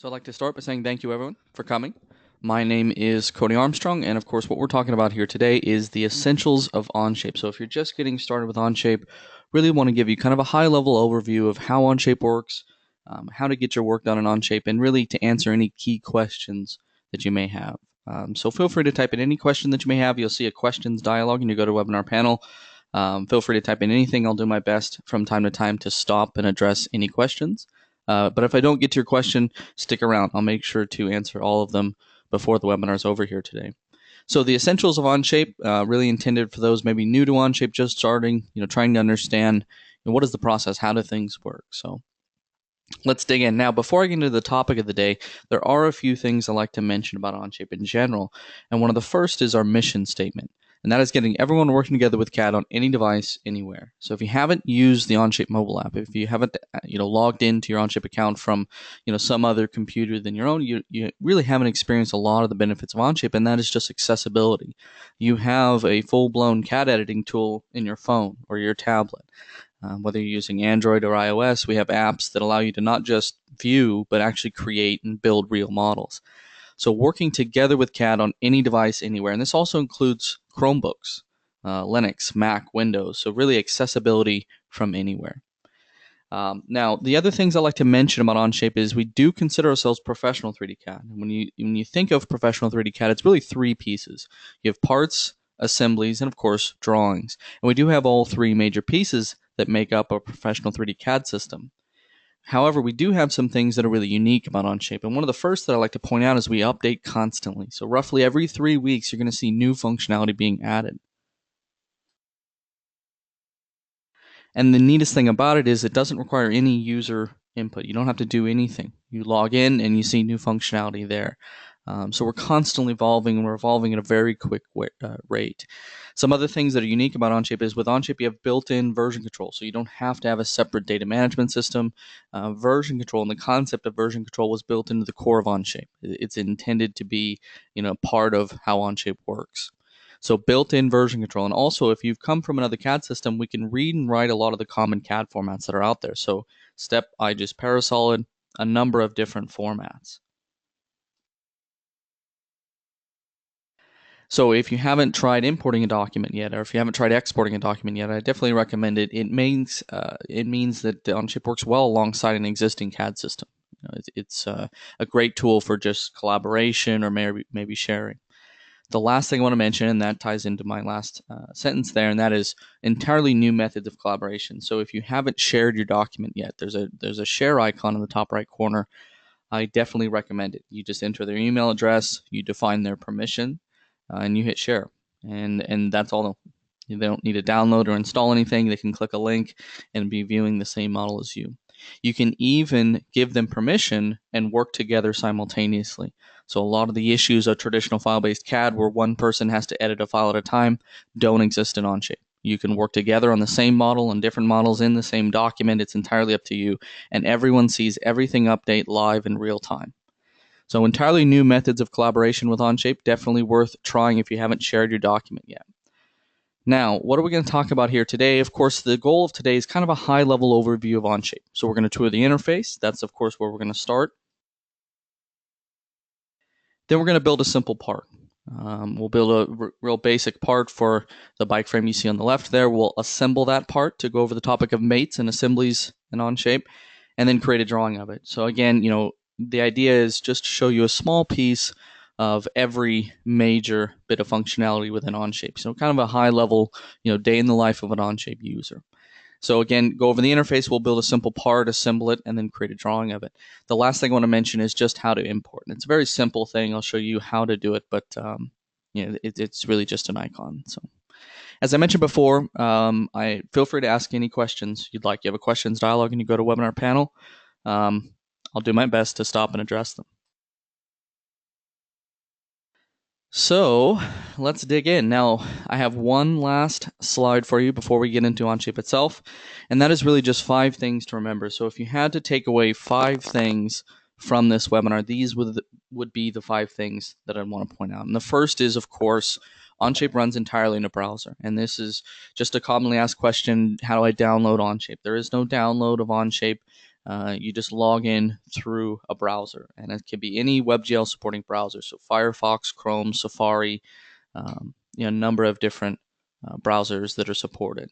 So I'd like to start by saying thank you, everyone, for coming. My name is Cody Armstrong, and of course, what we're talking about here today is the essentials of Onshape. So if you're just getting started with Onshape, really want to give you kind of a high-level overview of how Onshape works, how to get your work done in Onshape, and really to answer any key questions that you may have. So feel free to type in any question that you may have. You'll see a questions dialog, and you go to webinar panel. Feel free to type in anything. I'll do my best from time to time to stop and address any questions. But if I don't get to your question, stick around. I'll make sure to answer all of them before the webinar is over here today. So the essentials of Onshape, really intended for those maybe new to Onshape, just starting, trying to understand what is the process, how do things work. So let's dig in. Now, before I get into the topic of the day, there are a few things I like to mention about Onshape in general. And one of the first is our mission statement. And that is getting everyone working together with CAD on any device, anywhere. So if you haven't used the Onshape mobile app, if you haven't, logged into your Onshape account from, some other computer than your own, you really haven't experienced a lot of the benefits of Onshape, and that is just accessibility. You have a full-blown CAD editing tool in your phone or your tablet. Whether you're using Android or iOS, we have apps that allow you to not just view, but actually create and build real models. So working together with CAD on any device anywhere, and this also includes Chromebooks, Linux, Mac, Windows, so really accessibility from anywhere. Now, the other things I like to mention about Onshape is we do consider ourselves professional 3D CAD. And when you think of professional 3D CAD, it's really three pieces. You have parts, assemblies, and of course, drawings. And we do have all three major pieces that make up a professional 3D CAD system. However, we do have some things that are really unique about Onshape, and one of the first that I like to point out is we update constantly. So roughly every 3 weeks, you're going to see new functionality being added. And the neatest thing about it is it doesn't require any user input. You don't have to do anything. You log in and you see new functionality there. So we're constantly evolving, and we're evolving at a very quick rate. Some other things that are unique about Onshape is with Onshape you have built-in version control, so you don't have to have a separate data management system. Version control and the concept of version control was built into the core of Onshape. It's intended to be, part of how Onshape works. So built-in version control, and also if you've come from another CAD system, we can read and write a lot of the common CAD formats that are out there. So Step, IGES, Parasolid, a number of different formats. So if you haven't tried importing a document yet, or if you haven't tried exporting a document yet, I definitely recommend it. It means that Onshape works well alongside an existing CAD system. It's a great tool for just collaboration or maybe sharing. The last thing I want to mention, and that ties into my last sentence there, and that is entirely new methods of collaboration. So if you haven't shared your document yet, there's a share icon in the top right corner. I definitely recommend it. You just enter their email address, you define their permission, and you hit share, and that's all. They don't need to download or install anything. They can click a link and be viewing the same model as you. You can even give them permission and work together simultaneously. So a lot of the issues of traditional file-based CAD where one person has to edit a file at a time don't exist in Onshape. You can work together on the same model and different models in the same document. It's entirely up to you, and everyone sees everything update live in real time. So entirely new methods of collaboration with Onshape, definitely worth trying if you haven't shared your document yet. Now, what are we going to talk about here today? Of course, the goal of today is kind of a high-level overview of Onshape. So we're going to tour the interface. That's, of course, where we're going to start. Then we're going to build a simple part. We'll build a real basic part for the bike frame you see on the left there. We'll assemble that part to go over the topic of mates and assemblies in Onshape, and then create a drawing of it. So again, the idea is just to show you a small piece of every major bit of functionality within Onshape. So kind of a high level, day in the life of an Onshape user. So again, go over the interface, we'll build a simple part, assemble it, and then create a drawing of it. The last thing I want to mention is just how to import. And it's a very simple thing. I'll show you how to do it, but it's really just an icon. So as I mentioned before, I feel free to ask any questions you'd like. You have a questions dialog and you go to webinar panel. I'll do my best to stop and address them. So let's dig in. Now, I have one last slide for you before we get into Onshape itself, and that is really just 5 things to remember. So if you had to take away 5 things from this webinar, these would be the 5 things that I want to point out. And the first is, of course, Onshape runs entirely in a browser, and this is just a commonly asked question: how do I download Onshape? There is no download of Onshape. you just log in through a browser, and it can be any WebGL supporting browser. So Firefox, Chrome, Safari, a number of different browsers that are supported.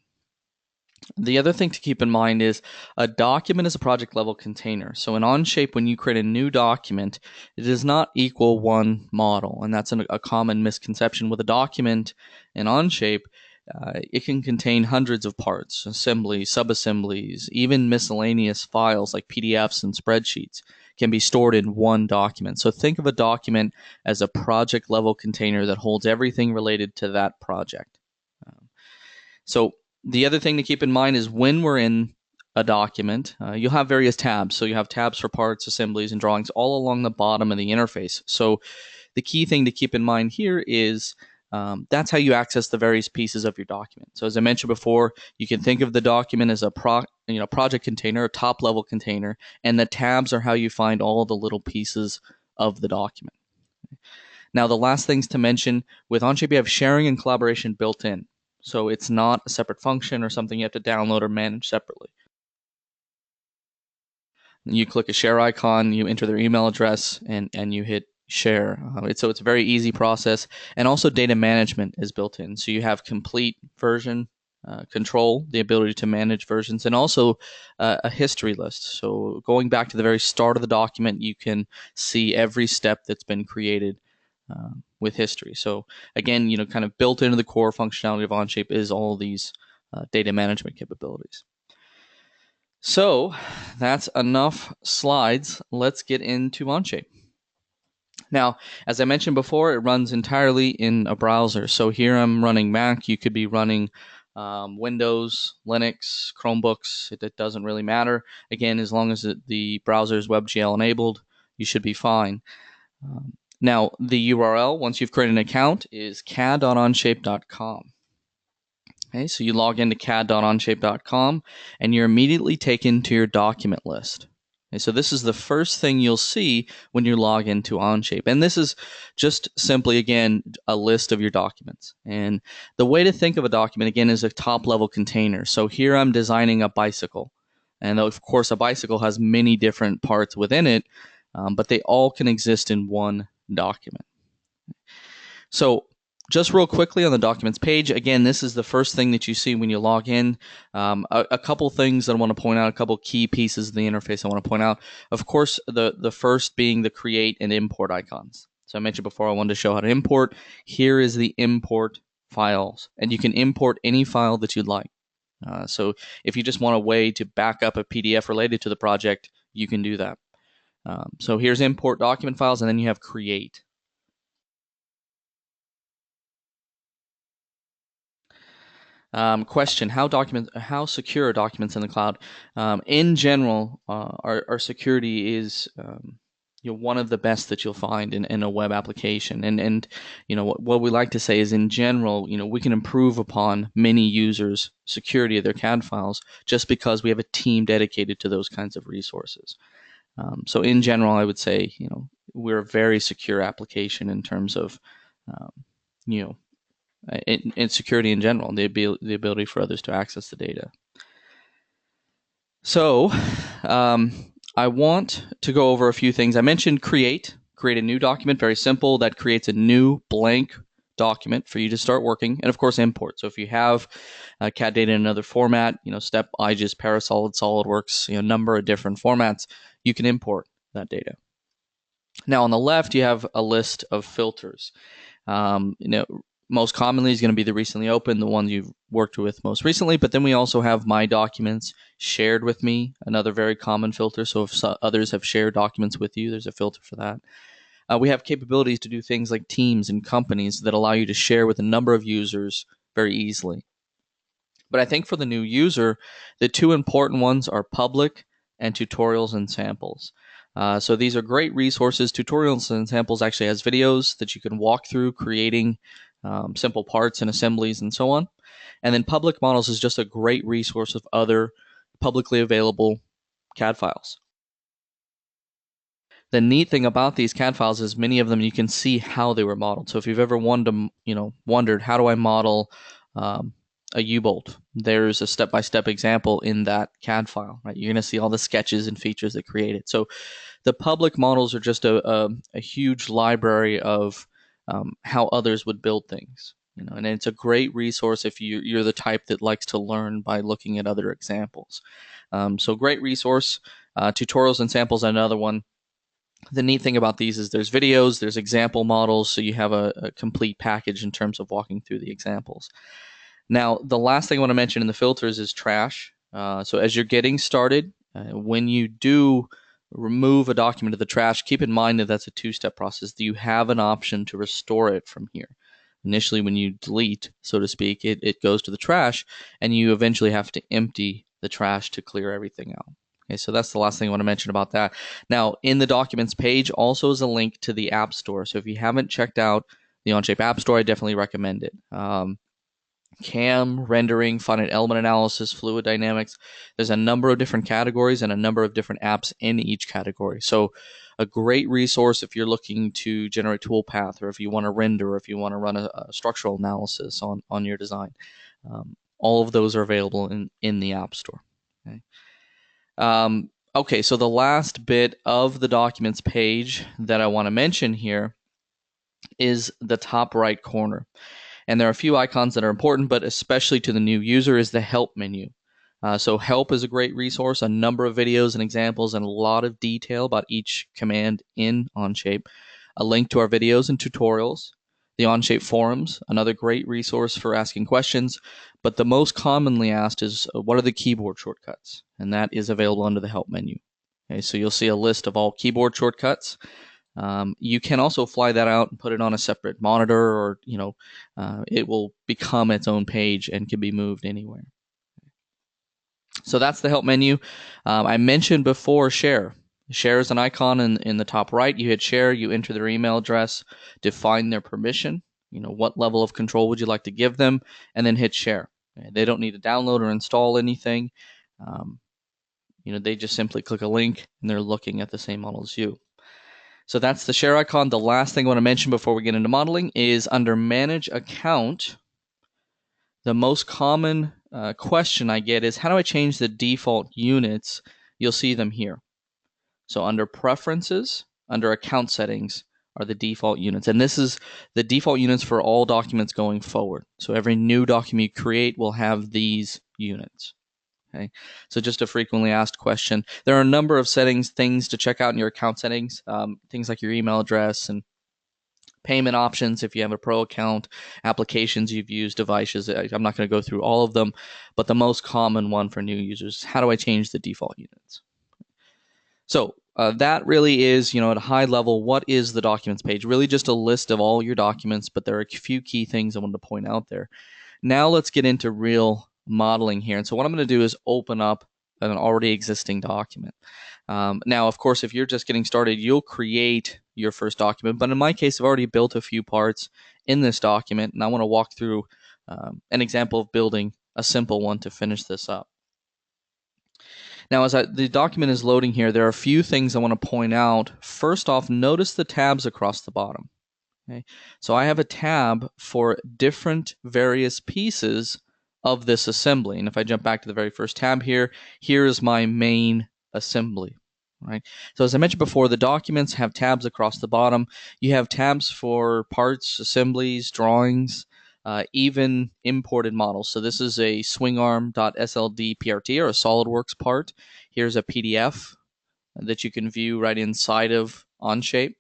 The other thing to keep in mind is a document is a project level container. So in Onshape, when you create a new document, it does not equal one model. And that's a common misconception with a document in Onshape. It can contain hundreds of parts, assemblies, subassemblies, even miscellaneous files like PDFs and spreadsheets can be stored in one document. So think of a document as a project level container that holds everything related to that project. So the other thing to keep in mind is when we're in a document, you'll have various tabs. So you have tabs for parts, assemblies, and drawings all along the bottom of the interface. So the key thing to keep in mind here is that's how you access the various pieces of your document. So as I mentioned before, you can think of the document as a project container, a top-level container, and the tabs are how you find all the little pieces of the document. Now, the last things to mention, with Onshape, you have sharing and collaboration built in. So it's not a separate function or something you have to download or manage separately. You click a share icon, you enter their email address, and you hit share. So it's a very easy process. And also data management is built in. So you have complete version control, the ability to manage versions, and also a history list. So going back to the very start of the document, you can see every step that's been created with history. So again, kind of built into the core functionality of Onshape is all these data management capabilities. So that's enough slides. Let's get into Onshape. Now, as I mentioned before, it runs entirely in a browser. So here I'm running Mac. You could be running Windows, Linux, Chromebooks. It doesn't really matter. Again, as long as the browser is WebGL enabled, you should be fine. Now, the URL, once you've created an account, is cad.onshape.com. Okay, so you log into cad.onshape.com, and you're immediately taken to your document list. Okay, so this is the first thing you'll see when you log into Onshape. And this is just simply, again, a list of your documents. And the way to think of a document, again, is a top-level container. So here I'm designing a bicycle. And of course, a bicycle has many different parts within it, but they all can exist in one document. So just real quickly on the documents page, again, this is the first thing that you see when you log in. A couple things that I want to point out, a couple key pieces of the interface I want to point out. Of course, the first being the create and import icons. So I mentioned before I wanted to show how to import. Here is the import files, and you can import any file that you'd like. So if you just want a way to back up a PDF related to the project, you can do that. So here's import document files, and then you have create. Question: How secure are documents in the cloud? In general, our security is one of the best that you'll find in a web application. And what we like to say is, in general, we can improve upon many users' security of their CAD files just because we have a team dedicated to those kinds of resources. So in general, I would say we're a very secure application in terms of in security in general, the ability for others to access the data. So I want to go over a few things. I mentioned create a new document, very simple. That creates a new blank document for you to start working, and of course import. So if you have CAD data in another format, STEP, IGES, Parasolid, SolidWorks, number of different formats, you can import that data. Now on the left, you have a list of filters. Most commonly is going to be the recently opened, the ones you've worked with most recently, but then we also have my documents shared with me, another very common filter. So if others have shared documents with you, there's a filter for that. We have capabilities to do things like teams and companies that allow you to share with a number of users very easily. But I think for the new user, the two important ones are public and tutorials and samples. So these are great resources. Tutorials and samples actually has videos that you can walk through creating simple parts and assemblies and so on. And then public models is just a great resource of other publicly available CAD files. The neat thing about these CAD files is many of them you can see how they were modeled. So if you've ever wondered how do I model a U-bolt. There's a step-by-step example in that CAD file, right? You're going to see all the sketches and features that create it. So the public models are just a huge library of how others would build things. And it's a great resource if you're the type that likes to learn by looking at other examples. So great resource. Tutorials and samples, another one. The neat thing about these is there's videos, there's example models, so you have a complete package in terms of walking through the examples. Now, the last thing I want to mention in the filters is trash. So as you're getting started, when you do remove a document to the trash, keep in mind that that's a two-step process. You have an option to restore it from here. Initially, when you delete, so to speak, it goes to the trash, and you eventually have to empty the trash to clear everything out. Okay, so that's the last thing I want to mention about that. Now, in the Documents page also is a link to the App Store. So if you haven't checked out the Onshape App Store, I definitely recommend it. CAM, rendering, finite element analysis, fluid dynamics. There's a number of different categories and a number of different apps in each category. So a great resource if you're looking to generate toolpath, or if you want to render, or if you want to run a structural analysis on your design. All of those are available in the App Store. Okay. Okay, so the last bit of the Documents page that I want to mention here is the top right corner. And there are a few icons that are important, but especially to the new user is the Help menu. So Help is a great resource, a number of videos and examples and a lot of detail about each command in Onshape. A link to our videos and tutorials. The Onshape forums, another great resource for asking questions. But the most commonly asked is, what are the keyboard shortcuts? And that is available under the Help menu. Okay, so you'll see a list of all keyboard shortcuts. You can also fly that out and put it on a separate monitor, or it will become its own page and can be moved anywhere. So that's the Help menu. I mentioned before Share. Share is an icon in the top right. You hit Share, you enter their email address, define their permission. What level of control would you like to give them, and then hit Share. They don't need to download or install anything. They just simply click a link and they're looking at the same model as you. So that's the share icon. The last thing I want to mention before we get into modeling is under Manage Account, the most common question I get is, how do I change the default units? You'll see them here. So under Preferences, under Account Settings are the default units. And this is the default units for all documents going forward. So every new document you create will have these units. Okay, so just a frequently asked question. There are a number of things to check out in your account settings, things like your email address and payment options if you have a pro account, applications you've used, devices. I'm not going to go through all of them, but the most common one for new users is, how do I change the default units? So that really is, at a high level, what is the Documents page? Really just a list of all your documents, but there are a few key things I wanted to point out there. Now let's get into real modeling here. And so what I'm going to do is open up an already existing document. Now, of course, if you're just getting started, you'll create your first document. But in my case, I've already built a few parts in this document, and I want to walk through an example of building a simple one to finish this up. Now, as the document is loading here, there are a few things I want to point out. First off, notice the tabs across the bottom. Okay? So I have a tab for different various pieces of this assembly. And if I jump back to the very first tab here, here is my main assembly. Right? So as I mentioned before, the documents have tabs across the bottom. You have tabs for parts, assemblies, drawings, even imported models. So this is a swingarm.sld PRT, or a SolidWorks part. Here's a PDF that you can view right inside of Onshape.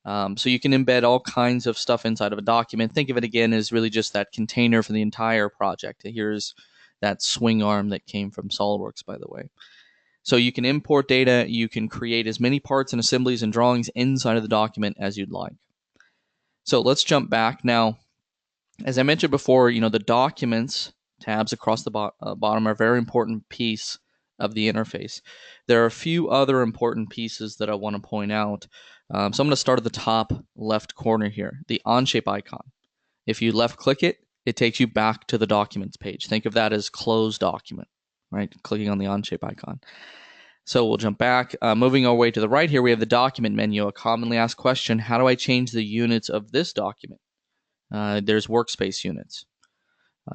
So you can embed all kinds of stuff inside of a document. Think of it again as really just that container for the entire project. Here's that swing arm that came from SolidWorks, by the way. So you can import data. You can create as many parts and assemblies and drawings inside of the document as you'd like. So let's jump back. Now, as I mentioned before, the documents tabs across the bottom are a very important piece of the interface. There are a few other important pieces that I want to point out. So I'm going to start at the top left corner here, the Onshape icon. If you left click it, it takes you back to the Documents page. Think of that as close document, right? Clicking on the Onshape icon. So we'll jump back. Moving our way to the right here, we have the Document menu, a commonly asked question. How do I change the units of this document? There's workspace units.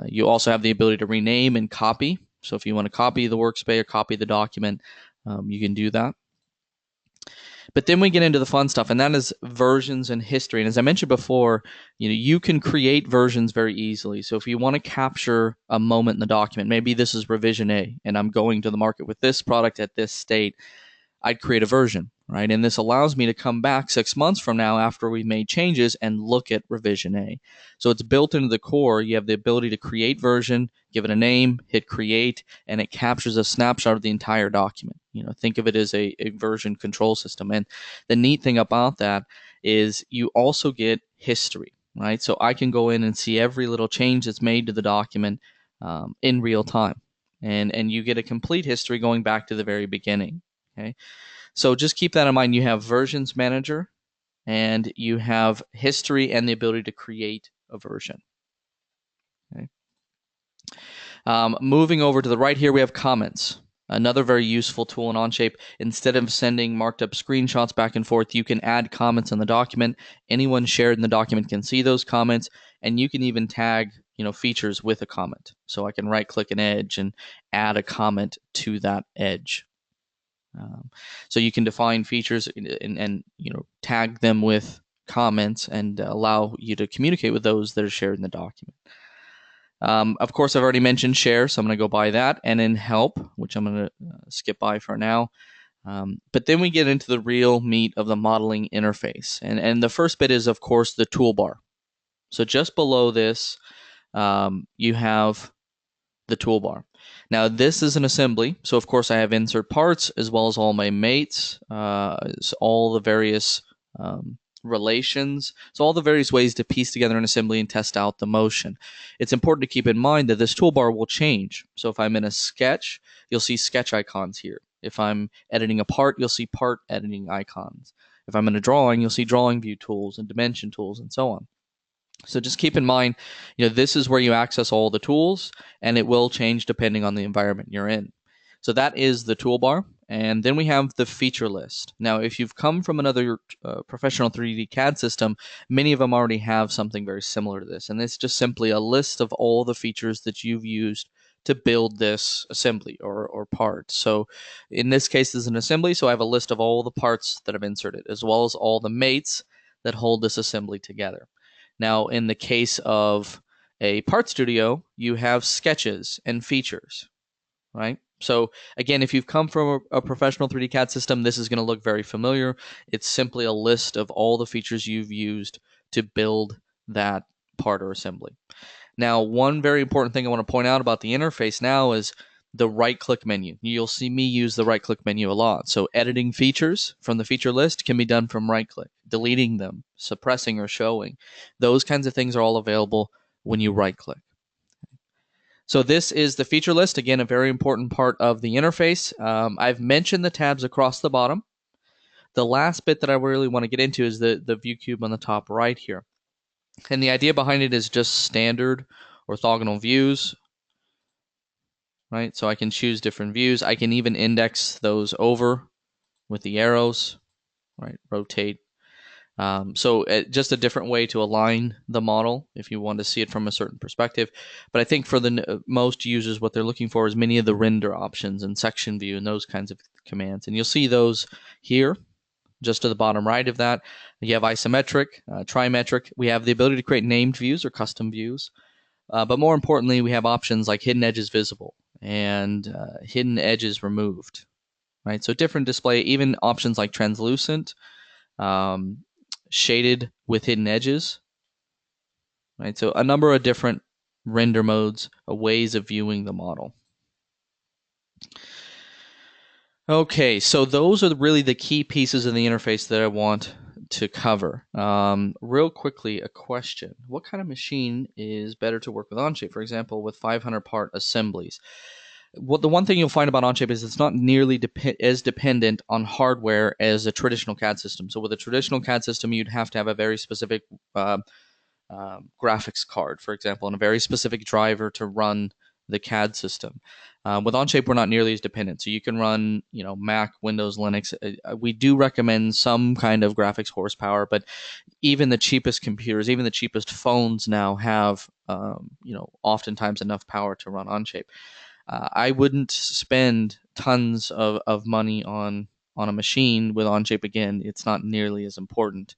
You also have the ability to rename and copy. So if you want to copy the workspace or copy the document, you can do that. But then we get into the fun stuff, and that is versions and history. And as I mentioned before, you can create versions very easily. So if you want to capture a moment in the document, maybe this is revision A, and I'm going to the market with this product at this state, I'd create a version, right? And this allows me to come back 6 months from now after we've made changes and look at revision A. So it's built into the core. You have the ability to create version, give it a name, hit create, and it captures a snapshot of the entire document. Think of it as a version control system. And the neat thing about that is you also get history, right? So I can go in and see every little change that's made to the document in real time. And you get a complete history going back to the very beginning. Okay, so just keep that in mind. You have versions manager, and you have history and the ability to create a version. Okay. Moving over to the right here, we have comments. Another very useful tool in Onshape. Instead of sending marked up screenshots back and forth, you can add comments in the document. Anyone shared in the document can see those comments, and you can even tag features with a comment. So I can right-click an edge and add a comment to that edge. So you can define features and tag them with comments and allow you to communicate with those that are shared in the document. Of course, I've already mentioned share, so I'm going to go by that, and in help, which I'm going to skip by for now. But then we get into the real meat of the modeling interface, and the first bit is, of course, the toolbar. So just below this, you have the toolbar. Now this is an assembly, so of course I have insert parts as well as all my mates, all the various relations, so all the various ways to piece together an assembly and test out the motion. It's important to keep in mind that this toolbar will change. So if I'm in a sketch, you'll see sketch icons here. If I'm editing a part, you'll see part editing icons. If I'm in a drawing, you'll see drawing view tools and dimension tools and so on. So just keep in mind, this is where you access all the tools, and it will change depending on the environment you're in. So that is the toolbar, and then we have the feature list. Now, if you've come from another professional 3D CAD system, many of them already have something very similar to this, and it's just simply a list of all the features that you've used to build this assembly or part. So in this case, this is an assembly, so I have a list of all the parts that I've inserted, as well as all the mates that hold this assembly together. Now, in the case of a part studio, you have sketches and features, right? So again, if you've come from a professional 3D CAD system, this is going to look very familiar. It's simply a list of all the features you've used to build that part or assembly. Now, one very important thing I want to point out about the interface now is the right-click menu. You'll see me use the right-click menu a lot. So editing features from the feature list can be done from right-click, deleting them, suppressing or showing. Those kinds of things are all available when you right-click. So this is the feature list. Again, a very important part of the interface. I've mentioned the tabs across the bottom. The last bit that I really want to get into is the Viewcube on the top right here. And the idea behind it is just standard orthogonal views. Right, so I can choose different views. I can even index those over with the arrows, right? Rotate. Just a different way to align the model if you want to see it from a certain perspective. But I think for the most users, what they're looking for is many of the render options and section view and those kinds of commands. And you'll see those here, just to the bottom right of that. You have isometric, trimetric. We have the ability to create named views or custom views. But more importantly, we have options like hidden edges visible and hidden edges removed, right? So different display, even options like translucent, shaded with hidden edges, right? So a number of different render modes, ways of viewing the model. Okay, so those are really the key pieces of the interface that I want to cover. Real quickly, a question. What kind of machine is better to work with Onshape, for example, with 500 part assemblies? Well, the one thing you'll find about Onshape is it's not nearly as dependent on hardware as a traditional CAD system. So with a traditional CAD system, you'd have to have a very specific graphics card, for example, and a very specific driver to run the CAD system. With Onshape, we're not nearly as dependent. So you can run, Mac, Windows, Linux. We do recommend some kind of graphics horsepower, but even the cheapest computers, even the cheapest phones now have oftentimes enough power to run Onshape. I wouldn't spend tons of money on a machine with Onshape. Again, it's not nearly as important.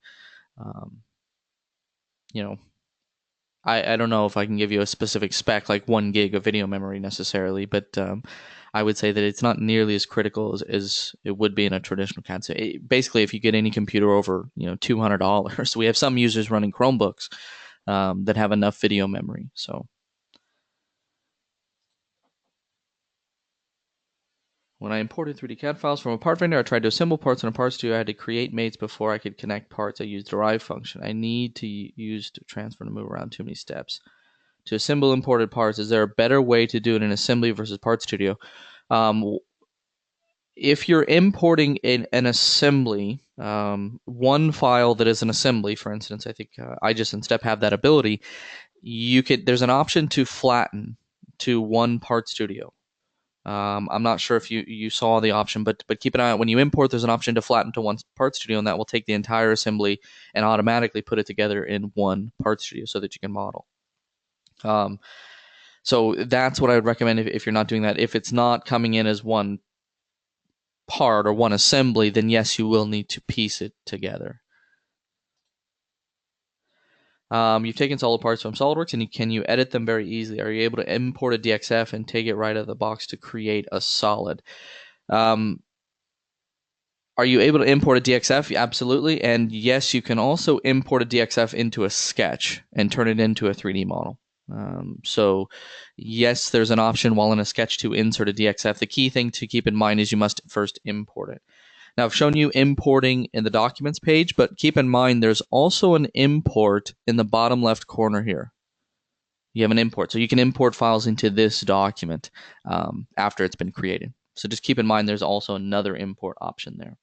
Um, you know, I don't know if I can give you a specific spec like 1 gig of video memory necessarily, but I would say that it's not nearly as critical as it would be in a traditional CAD. So basically, if you get any computer over $200, we have some users running Chromebooks that have enough video memory. So when I imported 3D CAD files from a part vendor, I tried to assemble parts in a part studio. I had to create mates before I could connect parts. I used derive function. I need to use to transfer to move around too many steps. To assemble imported parts, is there a better way to do it in assembly versus Part Studio? If you're importing an assembly, one file that is an assembly, for instance, I think IGES and Step have that ability. There's an option to flatten to one Part Studio. I'm not sure if you saw the option, but keep an eye out when you import. There's an option to flatten to one Part Studio, and that will take the entire assembly and automatically put it together in one Part Studio so that you can model. So that's what I would recommend if you're not doing that. If it's not coming in as one part or one assembly, then yes, you will need to piece it together. You've taken solid parts from SolidWorks, and can you edit them very easily? Are you able to import a DXF and take it right out of the box to create a solid? Are you able to import a DXF? Absolutely. And yes, you can also import a DXF into a sketch and turn it into a 3D model. So yes, there's an option while in a sketch to insert a DXF. The key thing to keep in mind is you must first import it. Now, I've shown you importing in the documents page, but keep in mind there's also an import in the bottom left corner here. You have an import. So you can import files into this document after it's been created. So just keep in mind there's also another import option there.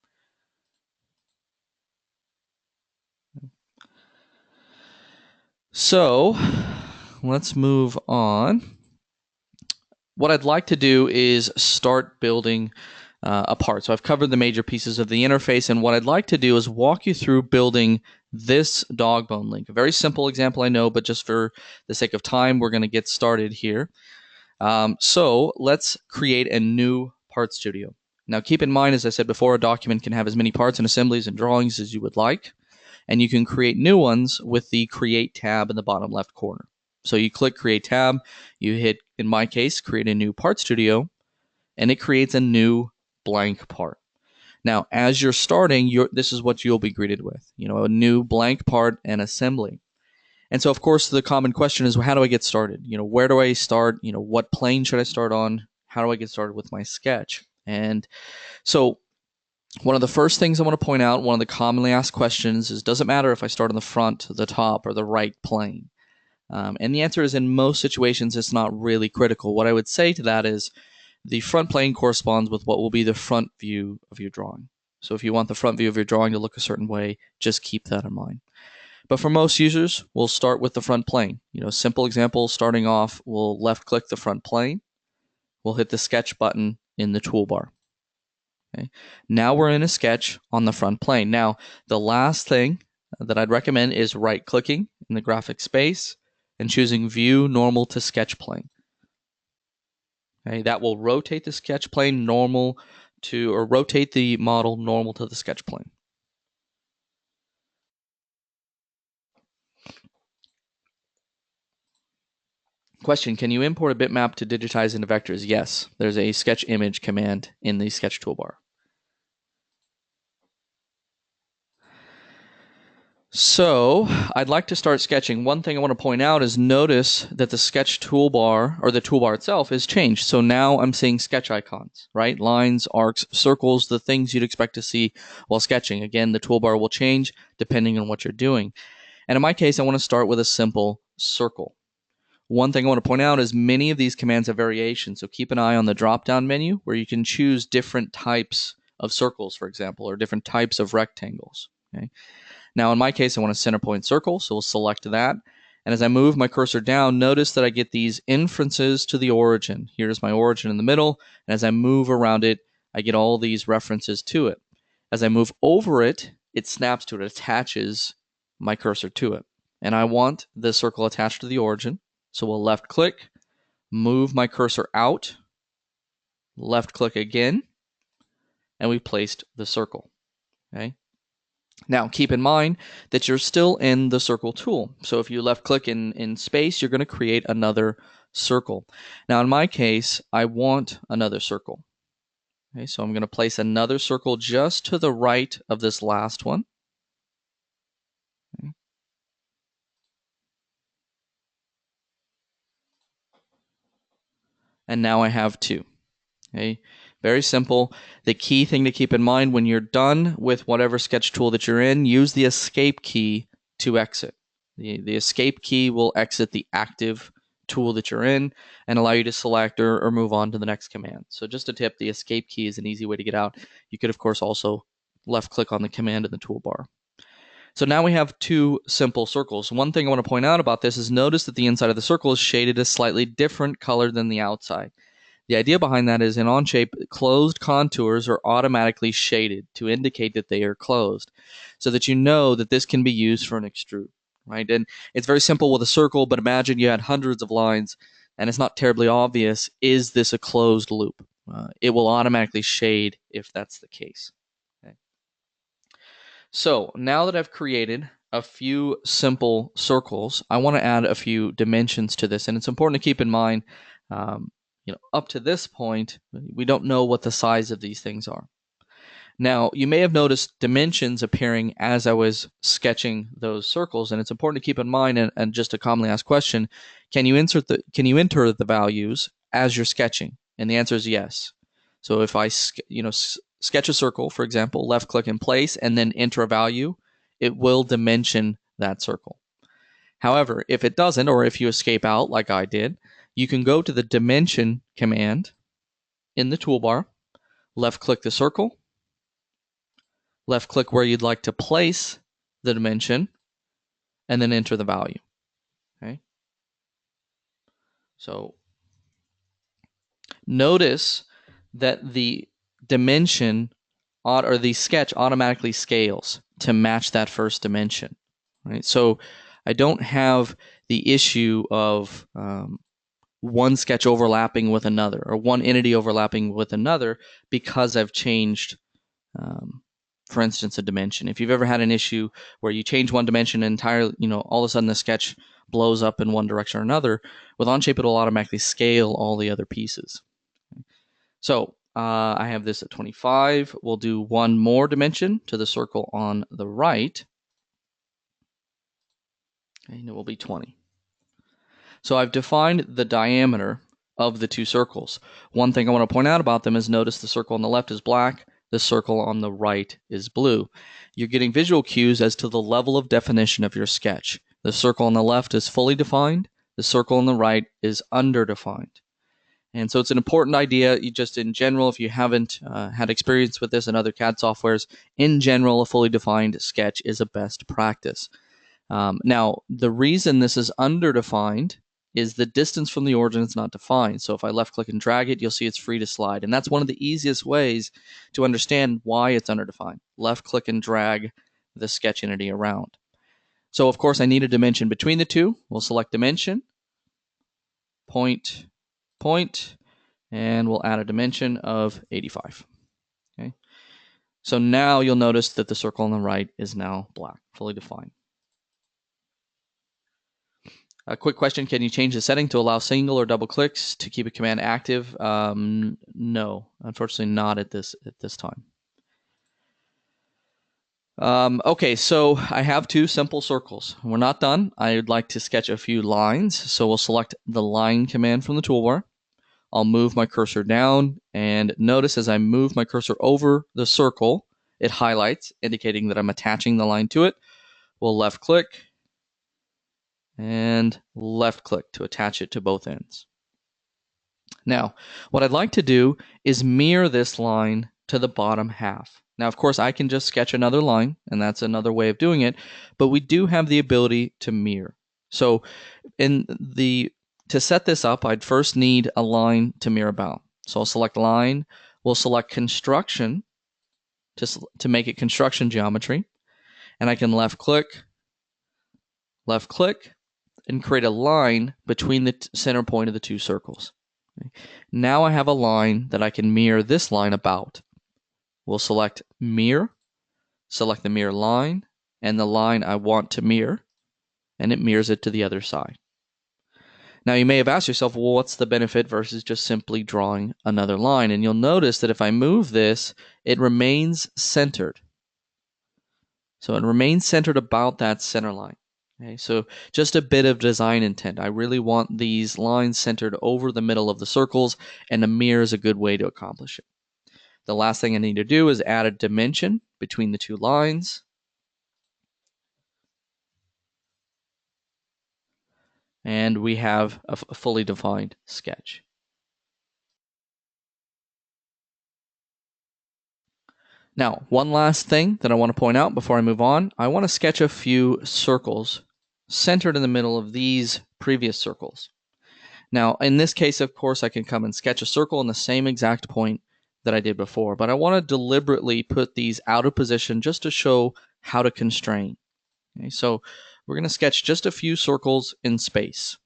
So let's move on. What I'd like to do is start building a part. So I've covered the major pieces of the interface, and what I'd like to do is walk you through building this dog bone link. A very simple example, I know, but just for the sake of time, we're going to get started here. So let's create a new part studio. Now keep in mind, as I said before, a document can have as many parts and assemblies and drawings as you would like, and you can create new ones with the Create tab in the bottom left corner. So you click Create tab, you hit, in my case, Create a new part studio, and it creates a new blank part. Now, as you're starting, this is what you'll be greeted with, a new blank part and assembly. And so, of course, the common question is, well, how do I get started? Where do I start? What plane should I start on? How do I get started with my sketch? And so one of the first things I want to point out, one of the commonly asked questions is, does it matter if I start on the front, the top, or the right plane? And the answer is, in most situations, it's not really critical. What I would say to that is the front plane corresponds with what will be the front view of your drawing. So if you want the front view of your drawing to look a certain way, just keep that in mind. But for most users, we'll start with the front plane. Simple example, starting off, we'll left-click the front plane. We'll hit the sketch button in the toolbar. Okay. Now we're in a sketch on the front plane. Now, the last thing that I'd recommend is right-clicking in the graphic space and choosing View Normal to Sketch Plane. Okay, that will rotate the sketch plane rotate the model normal to the sketch plane. Question, can you import a bitmap to digitize into vectors? Yes, there's a sketch image command in the sketch toolbar. So I'd like to start sketching. One thing I want to point out is notice that the sketch toolbar, or the toolbar itself, is changed. So now I'm seeing sketch icons, right? Lines, arcs, circles, the things you'd expect to see while sketching. Again, the toolbar will change depending on what you're doing. And in my case, I want to start with a simple circle. One thing I want to point out is many of these commands have variations. So keep an eye on the drop-down menu where you can choose different types of circles, for example, or different types of rectangles. Okay? Now, in my case, I want a center point circle, so we'll select that. And as I move my cursor down, notice that I get these inferences to the origin. Here's my origin in the middle, and as I move around it, I get all these references to it. As I move over it, it snaps to it, it attaches my cursor to it. And I want the circle attached to the origin. So we'll left click, move my cursor out, left click again, and we placed the circle. Okay. Now keep in mind that you're still in the circle tool. So if you left click in space, you're going to create another circle. Now in my case, I want another circle. Okay, so I'm going to place another circle just to the right of this last one. Okay. And now I have two. Okay, very simple. The key thing to keep in mind when you're done with whatever sketch tool that you're in, use the escape key to exit. The escape key will exit the active tool that you're in and allow you to select or move on to the next command. So just a tip, the escape key is an easy way to get out. You could, of course, also left click on the command in the toolbar. So now we have two simple circles. One thing I want to point out about this is notice that the inside of the circle is shaded a slightly different color than the outside. The idea behind that is in Onshape, closed contours are automatically shaded to indicate that they are closed so that you know that this can be used for an extrude, right? And it's very simple with a circle, but imagine you had hundreds of lines and it's not terribly obvious. Is this a closed loop? It will automatically shade if that's the case. Okay. So now that I've created a few simple circles, I want to add a few dimensions to this. And it's important to keep in mind, up to this point, we don't know what the size of these things are. Now, you may have noticed dimensions appearing as I was sketching those circles, and it's important to keep in mind, and just a commonly asked question, can you enter the values as you're sketching? And the answer is yes. So if I sketch a circle, for example, left click in place, and then enter a value, it will dimension that circle. However, if it doesn't, or if you escape out like I did, you can go to the dimension command in the toolbar, left click the circle, left click where you'd like to place the dimension, and then enter the value. Okay. So notice that the dimension or the sketch automatically scales to match that first dimension. Right. So I don't have the issue of one sketch overlapping with another or one entity overlapping with another because I've changed, for instance, a dimension. If you've ever had an issue where you change one dimension entirely, all of a sudden the sketch blows up in one direction or another, with Onshape it'll automatically scale all the other pieces. So I have this at 25. We'll do one more dimension to the circle on the right, and it will be 20. So I've defined the diameter of the two circles. One thing I want to point out about them is notice the circle on the left is black, the circle on the right is blue. You're getting visual cues as to the level of definition of your sketch. The circle on the left is fully defined, the circle on the right is underdefined. And so it's an important idea. You just in general, if you haven't had experience with this in other CAD softwares, in general, a fully defined sketch is a best practice. Now, the reason this is underdefined is the distance from the origin is not defined. So if I left click and drag it, you'll see it's free to slide. And that's one of the easiest ways to understand why it's underdefined. Left click and drag the sketch entity around. So of course I need a dimension between the two. We'll select dimension, point, and we'll add a dimension of 85. Okay. So now you'll notice that the circle on the right is now black, fully defined. A quick question, can you change the setting to allow single or double clicks to keep a command active? No, unfortunately not at this time. Okay, so I have two simple circles. We're not done. I'd like to sketch a few lines, so we'll select the line command from the toolbar. I'll move my cursor down, and notice as I move my cursor over the circle, it highlights, indicating that I'm attaching the line to it. We'll left click and left click to attach it to both ends. Now, what I'd like to do is mirror this line to the bottom half. Now, of course, I can just sketch another line, and that's another way of doing it, but we do have the ability to mirror. So to set this up, I'd first need a line to mirror about. So I'll select line, we'll select construction to make it construction geometry, and I can left click, and create a line between the center point of the two circles. Okay. Now I have a line that I can mirror this line about. We'll select mirror, select the mirror line, and the line I want to mirror, and it mirrors it to the other side. Now you may have asked yourself, well, what's the benefit versus just simply drawing another line? And you'll notice that if I move this, it remains centered. So it remains centered about that center line. Okay, so just a bit of design intent. I really want these lines centered over the middle of the circles, and a mirror is a good way to accomplish it. The last thing I need to do is add a dimension between the two lines. And we have a fully defined sketch. Now, one last thing that I want to point out before I move on, I want to sketch a few circles centered in the middle of these previous circles. Now, in this case, of course, I can come and sketch a circle in the same exact point that I did before, but I want to deliberately put these out of position just to show how to constrain. Okay, so we're going to sketch just a few circles in space.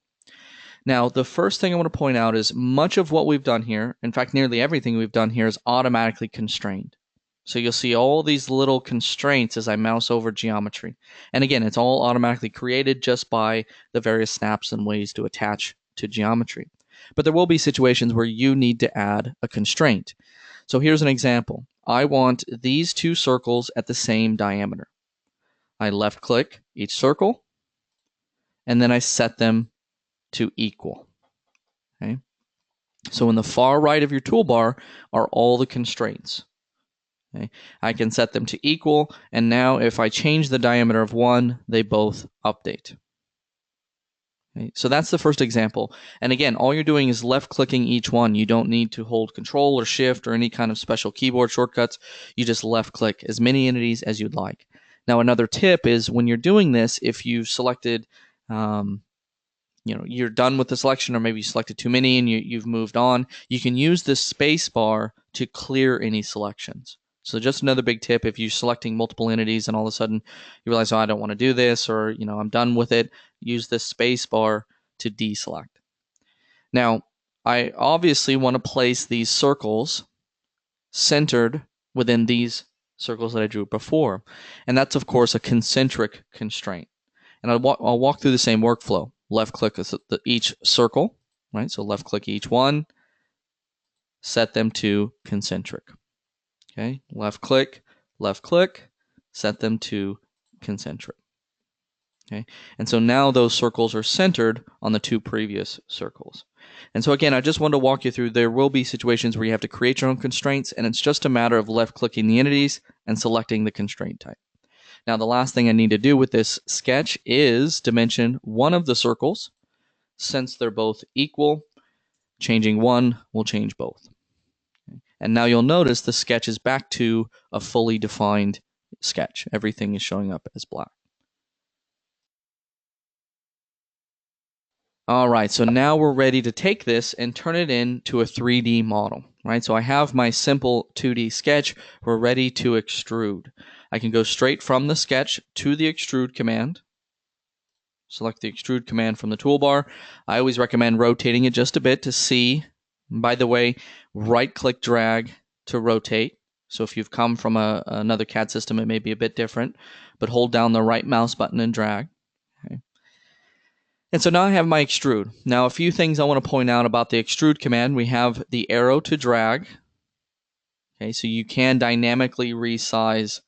Now, the first thing I want to point out is much of what we've done here, in fact, nearly everything we've done here is automatically constrained. So you'll see all these little constraints as I mouse over geometry. And again, it's all automatically created just by the various snaps and ways to attach to geometry. But there will be situations where you need to add a constraint. So here's an example. I want these two circles at the same diameter. I left click each circle, and then I set them to equal. Okay? So in the far right of your toolbar are all the constraints. Okay? I can set them to equal, and now if I change the diameter of one, they both update. Okay? So that's the first example. And again, all you're doing is left-clicking each one. You don't need to hold Control or Shift or any kind of special keyboard shortcuts. You just left-click as many entities as you'd like. Now, another tip is when you're doing this, if you've selected you're done with the selection, or maybe you selected too many and you've moved on, you can use this space bar to clear any selections. So just another big tip, if you're selecting multiple entities and all of a sudden you realize, oh, I don't want to do this, or I'm done with it, use this space bar to deselect. Now, I obviously want to place these circles centered within these circles that I drew before. And that's, of course, a concentric constraint. And I'll walk through the same workflow. Left click each circle, right? So left click each one, set them to concentric. Okay, left click, set them to concentric. Okay, and so now those circles are centered on the two previous circles. And so again, I just wanted to walk you through, there will be situations where you have to create your own constraints, and it's just a matter of left clicking the entities and selecting the constraint type. Now, the last thing I need to do with this sketch is dimension one of the circles. Since they're both equal, changing one will change both. Okay. And now you'll notice the sketch is back to a fully defined sketch. Everything is showing up as black. All right, so now we're ready to take this and turn it into a 3D model, right? So I have my simple 2D sketch. We're ready to extrude. I can go straight from the sketch to the extrude command. Select the extrude command from the toolbar. I always recommend rotating it just a bit to see. By the way, right-click drag to rotate. So if you've come from another CAD system, it may be a bit different, but hold down the right mouse button and drag. Okay. And so now I have my extrude. Now a few things I want to point out about the extrude command. We have the arrow to drag. Okay, so you can dynamically resize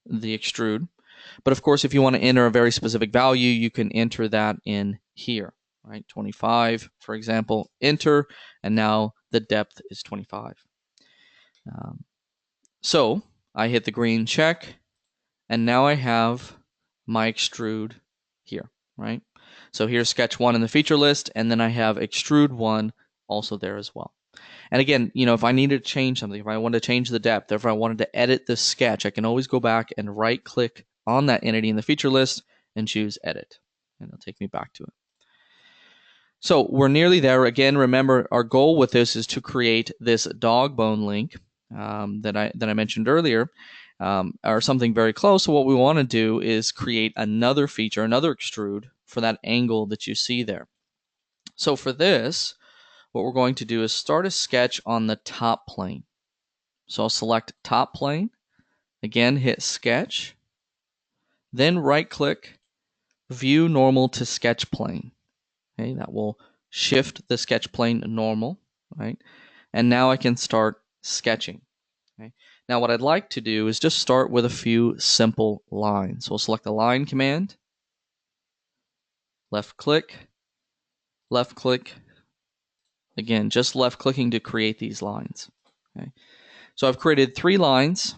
the extrude. But of course, if you want to enter a very specific value, you can enter that in here, right? 25, for example, enter, and now the depth is 25. So I hit the green check, and now I have my extrude here, right? So here's sketch 1 in the feature list, and then I have extrude 1 also there as well. And again, if I needed to change something, if I wanted to change the depth, if I wanted to edit this sketch, I can always go back and right-click on that entity in the feature list and choose Edit. And it'll take me back to it. So we're nearly there. Again, remember, our goal with this is to create this dog bone link that I mentioned earlier, or something very close. So what we want to do is create another feature, another extrude for that angle that you see there. So for this, what we're going to do is start a sketch on the top plane. So I'll select top plane, again hit sketch, then right click, view normal to sketch plane. Okay, that will shift the sketch plane normal, right? And now I can start sketching. Okay. Now what I'd like to do is just start with a few simple lines. So we'll select the line command, left click, again, just left clicking to create these lines. Okay. So I've created 3 lines.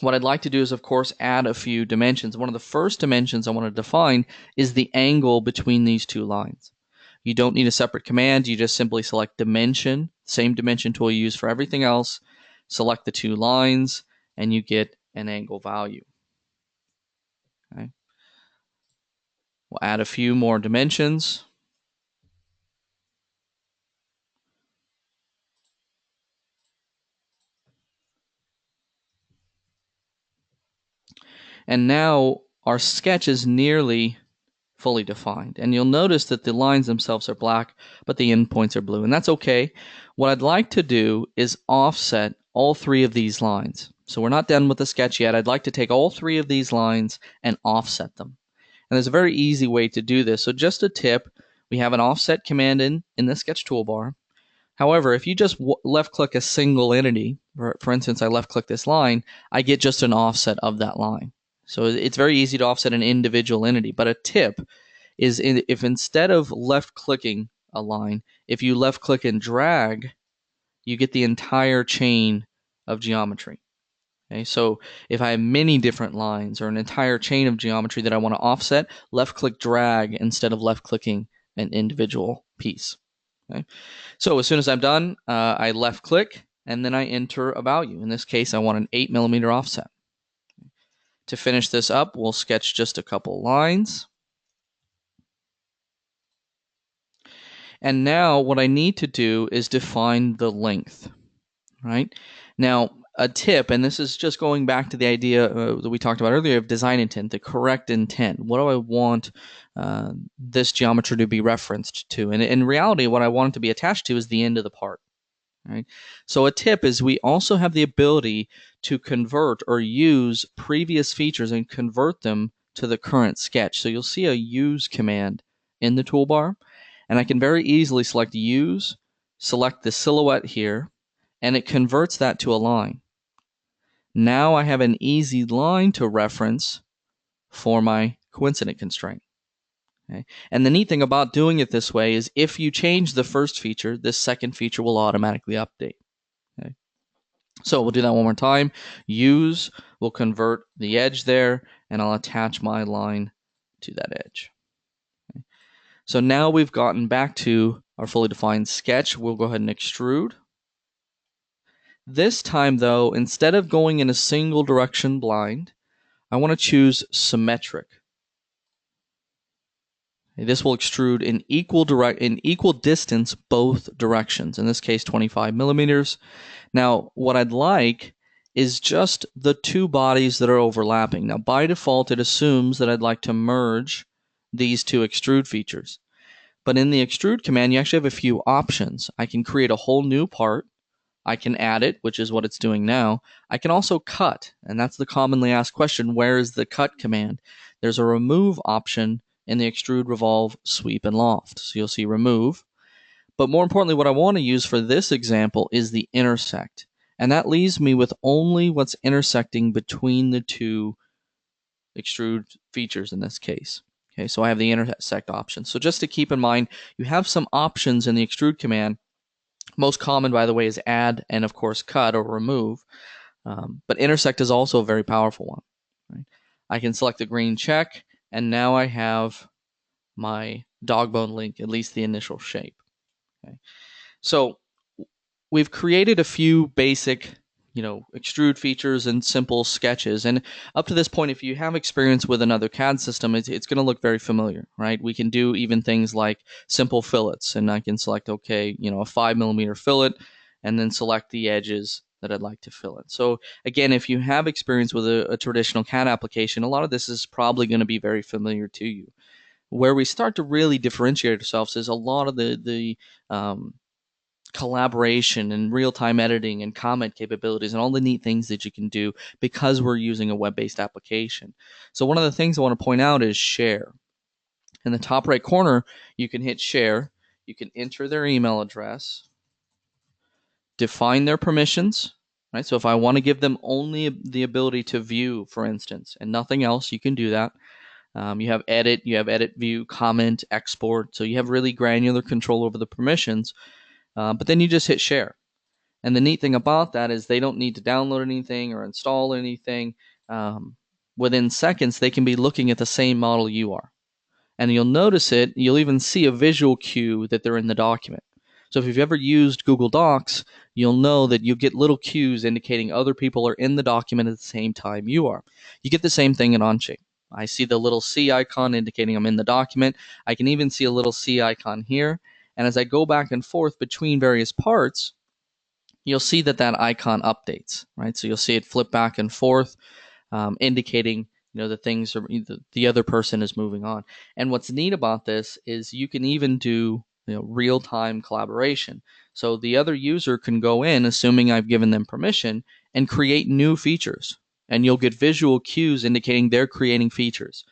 What I'd like to do is, of course, add a few dimensions. One of the first dimensions I want to define is the angle between these 2 lines. You don't need a separate command. You just simply select dimension, same dimension tool you use for everything else, select the 2 lines, and you get an angle value. Okay. We'll add a few more dimensions. And now our sketch is nearly fully defined. And you'll notice that the lines themselves are black, but the endpoints are blue. And that's okay. What I'd like to do is offset all 3 of these lines. So we're not done with the sketch yet. I'd like to take all 3 of these lines and offset them. And there's a very easy way to do this. So just a tip, we have an offset command in the sketch toolbar. However, if you just left click a single entity, for instance, I left click this line, I get just an offset of that line. So it's very easy to offset an individual entity. But a tip is if instead of left clicking a line, if you left click and drag, you get the entire chain of geometry. Okay, so if I have many different lines or an entire chain of geometry that I want to offset, left click drag instead of left clicking an individual piece. Okay, so as soon as I'm done, I left click and then I enter a value. In this case, I want an 8mm offset. To finish this up, we'll sketch just a couple lines. And now what I need to do is define the length, right? Now, a tip, and this is just going back to the idea that we talked about earlier of design intent, the correct intent. What do I want this geometry to be referenced to? And in reality, what I want it to be attached to is the end of the part. Right? So a tip is we also have the ability to convert or use previous features and convert them to the current sketch. So you'll see a use command in the toolbar, and I can very easily select use, select the silhouette here, and it converts that to a line. Now I have an easy line to reference for my coincident constraint. Okay. And the neat thing about doing it this way is if you change the first feature, this second feature will automatically update. Okay. So we'll do that one more time. Use will convert the edge there, and I'll attach my line to that edge. Okay. So now we've gotten back to our fully defined sketch. We'll go ahead and extrude. This time, though, instead of going in a single direction blind, I want to choose symmetric. This will extrude in equal distance both directions. In this case, 25mm. Now, what I'd like is just the 2 bodies that are overlapping. Now, by default, it assumes that I'd like to merge these 2 extrude features. But in the extrude command, you actually have a few options. I can create a whole new part. I can add it, which is what it's doing now. I can also cut, and that's the commonly asked question, where is the cut command? There's a remove option in the extrude, revolve, sweep, and loft. So you'll see remove. But more importantly, what I want to use for this example is the intersect. And that leaves me with only what's intersecting between the 2 extrude features in this case. Okay, so I have the intersect option. So just to keep in mind, you have some options in the extrude command. Most common, by the way, is add and, of course, cut or remove. But intersect is also a very powerful one. Right? I can select the green check, and now I have my dog bone link, at least the initial shape. Okay. So we've created a few basic, extrude features and simple sketches. And up to this point, if you have experience with another CAD system, it's going to look very familiar, right? We can do even things like simple fillets, and I can select, a 5mm fillet, and then select the edges that I'd like to fillet. So again, if you have experience with a traditional CAD application, a lot of this is probably going to be very familiar to you. Where we start to really differentiate ourselves is a lot of the collaboration and real-time editing and comment capabilities and all the neat things that you can do because we're using a web-based application. So one of the things I want to point out is share. In the top right corner, you can hit share. You can enter their email address, define their permissions, right? So if I want to give them only the ability to view, for instance, and nothing else, you can do that. You have edit, view, comment, export. So you have really granular control over the permissions. But then you just hit share. And the neat thing about that is they don't need to download anything or install anything. Within seconds, they can be looking at the same model you are. And you'll notice it, you'll even see a visual cue that they're in the document. So if you've ever used Google Docs, you'll know that you get little cues indicating other people are in the document at the same time you are. You get the same thing in Onshape. I see the little C icon indicating I'm in the document. I can even see a little C icon here. And as I go back and forth between various parts, you'll see that icon updates, right? So you'll see it flip back and forth, indicating that things are the other person is moving on. And what's neat about this is you can even do real-time collaboration. So the other user can go in, assuming I've given them permission, and create new features. And you'll get visual cues indicating they're creating features.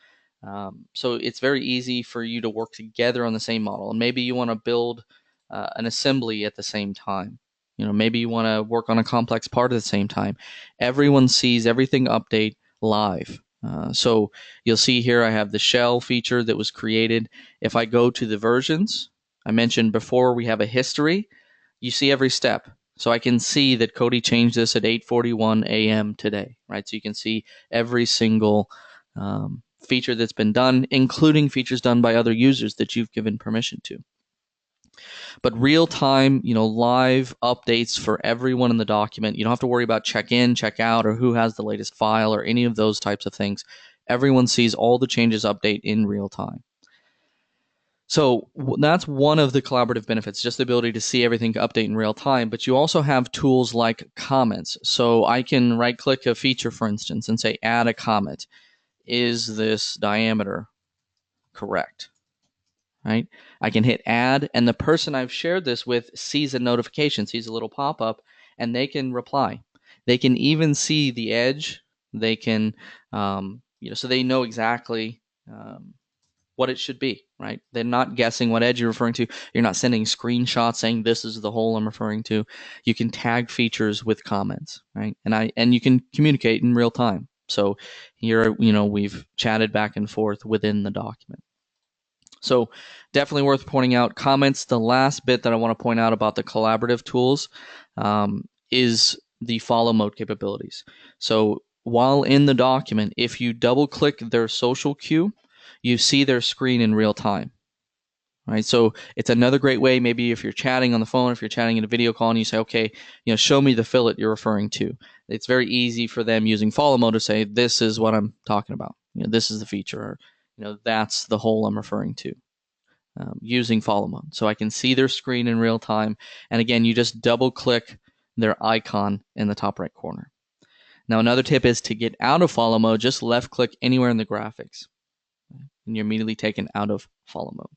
So it's very easy for you to work together on the same model. And maybe you want to build an assembly at the same time. Maybe you want to work on a complex part at the same time. Everyone sees everything update live. So you'll see here I have the shell feature that was created. If I go to the versions, I mentioned before we have a history. You see every step. So I can see that Cody changed this at 8:41 a.m. today, right? So you can see every single feature that's been done, including features done by other users that you've given permission to. But real-time, live updates for everyone in the document. You don't have to worry about check in, check out, or who has the latest file, or any of those types of things. Everyone sees all the changes update in real time. So that's one of the collaborative benefits, just the ability to see everything update in real time. But you also have tools like comments. So I can right-click a feature, for instance, and say, add a comment. Is this diameter correct? Right? I can hit add, and the person I've shared this with sees a notification, sees a little pop-up, and they can reply. They can even see the edge. They can, so they know exactly what it should be, right? They're not guessing what edge you're referring to. You're not sending screenshots saying this is the hole I'm referring to. You can tag features with comments, right? And you can communicate in real time. So here, we've chatted back and forth within the document. So definitely worth pointing out. Comments, the last bit that I want to point out about the collaborative tools is the follow mode capabilities. So while in the document, if you double click their social cue, you see their screen in real time. Right, so it's another great way. Maybe if you're chatting on the phone, if you're chatting in a video call, and you say, "Okay, show me the fillet you're referring to." It's very easy for them using follow mode to say, "This is what I'm talking about. This is the feature. Or, that's the hole I'm referring to." Using follow mode, so I can see their screen in real time. And again, you just double click their icon in the top right corner. Now, another tip is to get out of follow mode. Just left click anywhere in the graphics, and you're immediately taken out of follow mode.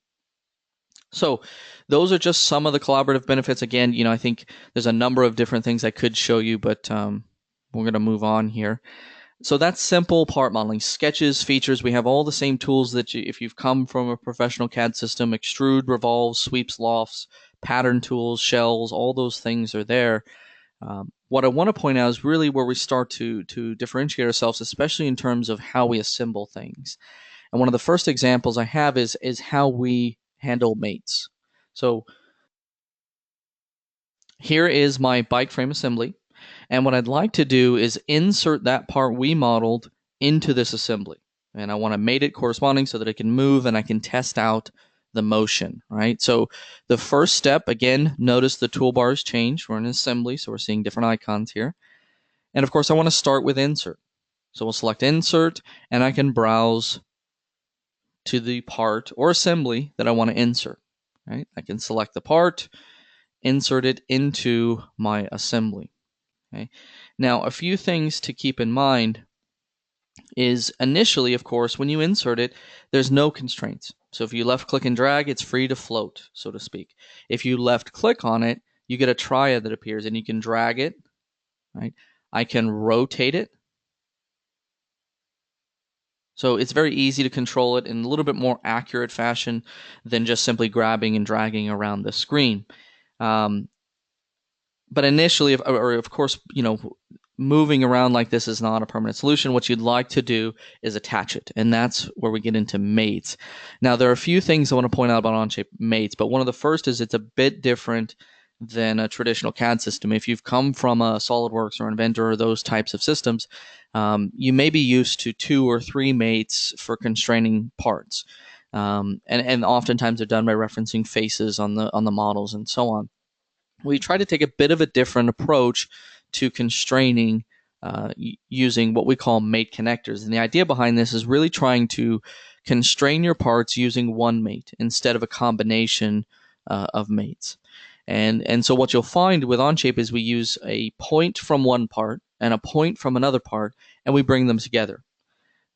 So those are just some of the collaborative benefits. Again, I think there's a number of different things I could show you, but we're going to move on here. So that's simple part modeling. Sketches, features, we have all the same tools that if you've come from a professional CAD system, extrude, revolve, sweeps, lofts, pattern tools, shells, all those things are there. What I want to point out is really where we start to differentiate ourselves, especially in terms of how we assemble things. And one of the first examples I have is how we handle mates. So here is my bike frame assembly. And what I'd like to do is insert that part we modeled into this assembly. And I want to mate it corresponding so that it can move and I can test out the motion, right? So the first step, again, notice the toolbars change. We're in assembly, so we're seeing different icons here. And of course, I want to start with insert. So we'll select insert, and I can browse to the part or assembly that I want to insert, right? I can select the part, insert it into my assembly. Okay. Now, a few things to keep in mind is initially, of course, when you insert it, there's no constraints. So if you left click and drag, it's free to float, so to speak. If you left click on it, you get a triad that appears, and you can drag it, right? I can rotate it. So it's very easy to control it in a little bit more accurate fashion than just simply grabbing and dragging around the screen. But initially, of course, moving around like this is not a permanent solution. What you'd like to do is attach it, and that's where we get into mates. Now, there are a few things I want to point out about Onshape mates, but one of the first is it's a bit different than a traditional CAD system. If you've come from a SolidWorks or Inventor or those types of systems, you may be used to 2 or 3 mates for constraining parts, and oftentimes they're done by referencing faces on the models and so on. We try to take a bit of a different approach to constraining using what we call mate connectors. And the idea behind this is really trying to constrain your parts using one mate instead of a combination of mates. And so what you'll find with Onshape is we use a point from one part and a point from another part, and we bring them together.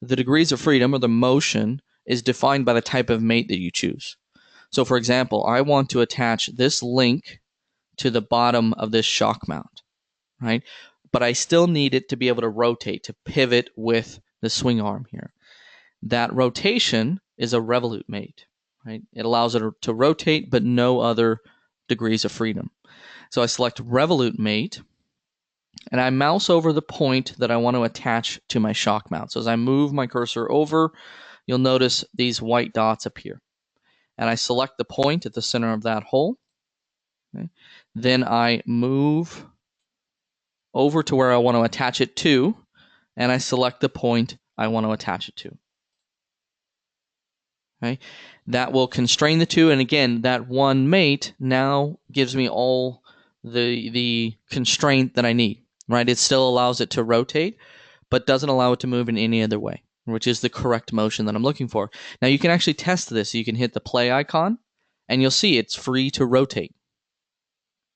The degrees of freedom, or the motion, is defined by the type of mate that you choose. So for example, I want to attach this link to the bottom of this shock mount, right? But I still need it to be able to rotate, to pivot with the swing arm here. That rotation is a revolute mate, right? It allows it to rotate, but no other degrees of freedom. So I select revolute mate, and I mouse over the point that I want to attach to my shock mount. So as I move my cursor over, you'll notice these white dots appear. And I select the point at the center of that hole. Okay. Then I move over to where I want to attach it to, and I select the point I want to attach it to. Okay. That will constrain the two, and again, that one mate now gives me all the constraint that I need. Right? It still allows it to rotate, but doesn't allow it to move in any other way, which is the correct motion that I'm looking for. Now you can actually test this. You can hit the play icon, and you'll see it's free to rotate.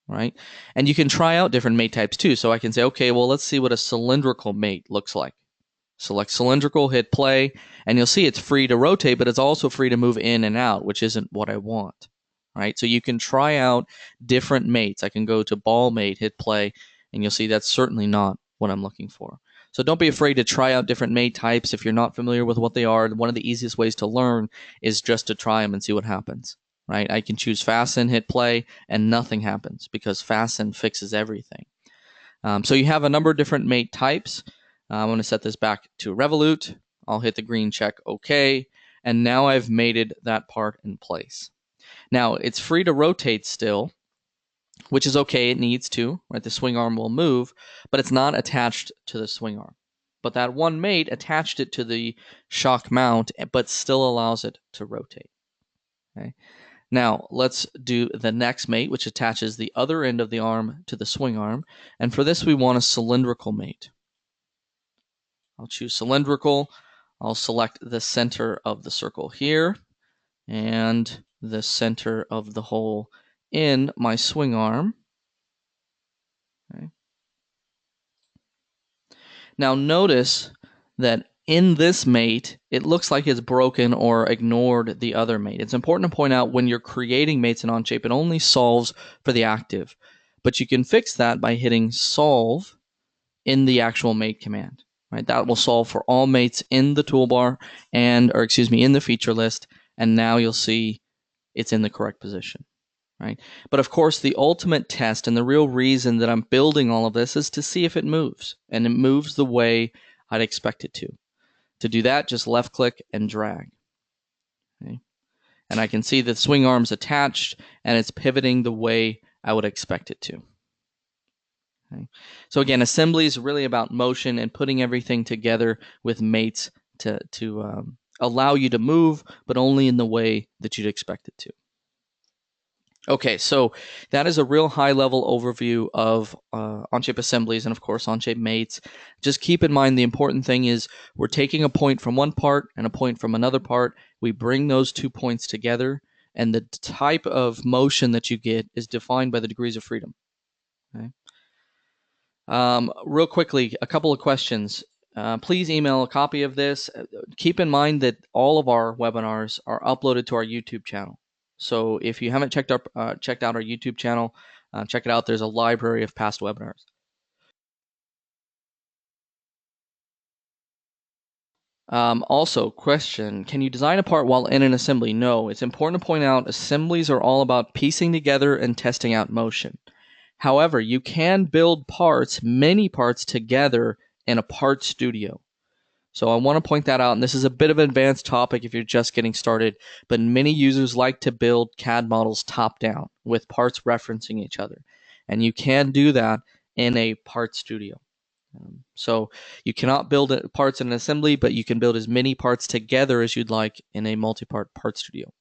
Right? And you can try out different mate types too. So I can say, okay, well, let's see what a cylindrical mate looks like. Select cylindrical, hit play, and you'll see it's free to rotate, but it's also free to move in and out, which isn't what I want. Right? So you can try out different mates. I can go to ball mate, hit play, and you'll see that's certainly not what I'm looking for. So don't be afraid to try out different mate types if you're not familiar with what they are. One of the easiest ways to learn is just to try them and see what happens. Right? I can choose fasten, hit play, and nothing happens because fasten fixes everything. So you have a number of different mate types. I'm going to set this back to revolute. I'll hit the green check OK, and now I've mated that part in place. Now it's free to rotate still, which is okay. It needs to. Right? The swing arm will move, but it's not attached to the swing arm. But that one mate attached it to the shock mount, but still allows it to rotate. Okay. Now, let's do the next mate, which attaches the other end of the arm to the swing arm. And for this, we want a cylindrical mate. I'll choose cylindrical. I'll select the center of the circle here and the center of the hole in my swing arm. Okay. Now, notice that in this mate, it looks like it's broken or ignored the other mate. It's important to point out when you're creating mates in Onshape, it only solves for the active. But you can fix that by hitting solve in the actual mate command. Right? That will solve for all mates in the toolbar in the feature list. And now you'll see it's in the correct position. Right? But of course, the ultimate test and the real reason that I'm building all of this is to see if it moves. And it moves the way I'd expect it to. To do that, just left click and drag. Okay. And I can see the swing arm's attached and it's pivoting the way I would expect it to. Okay. So again, assembly is really about motion and putting everything together with mates to allow you to move, but only in the way that you'd expect it to. Okay, so that is a real high-level overview of Onshape assemblies and, of course, Onshape mates. Just keep in mind the important thing is we're taking a point from one part and a point from another part. We bring those 2 points together, and the type of motion that you get is defined by the degrees of freedom. Okay. Real quickly, a couple of questions. please email a copy of this. Keep in mind that all of our webinars are uploaded to our YouTube channel. So if you haven't checked out our YouTube channel, check it out. There's a library of past webinars. Also, question, can you design a part while in an assembly? No, it's important to point out assemblies are all about piecing together and testing out motion. However, you can build parts, many parts together in a part studio. So I want to point that out, and this is a bit of an advanced topic if you're just getting started, but many users like to build CAD models top down with parts referencing each other. And you can do that in a part studio. So you cannot build parts in an assembly, but you can build as many parts together as you'd like in a multi-part part studio.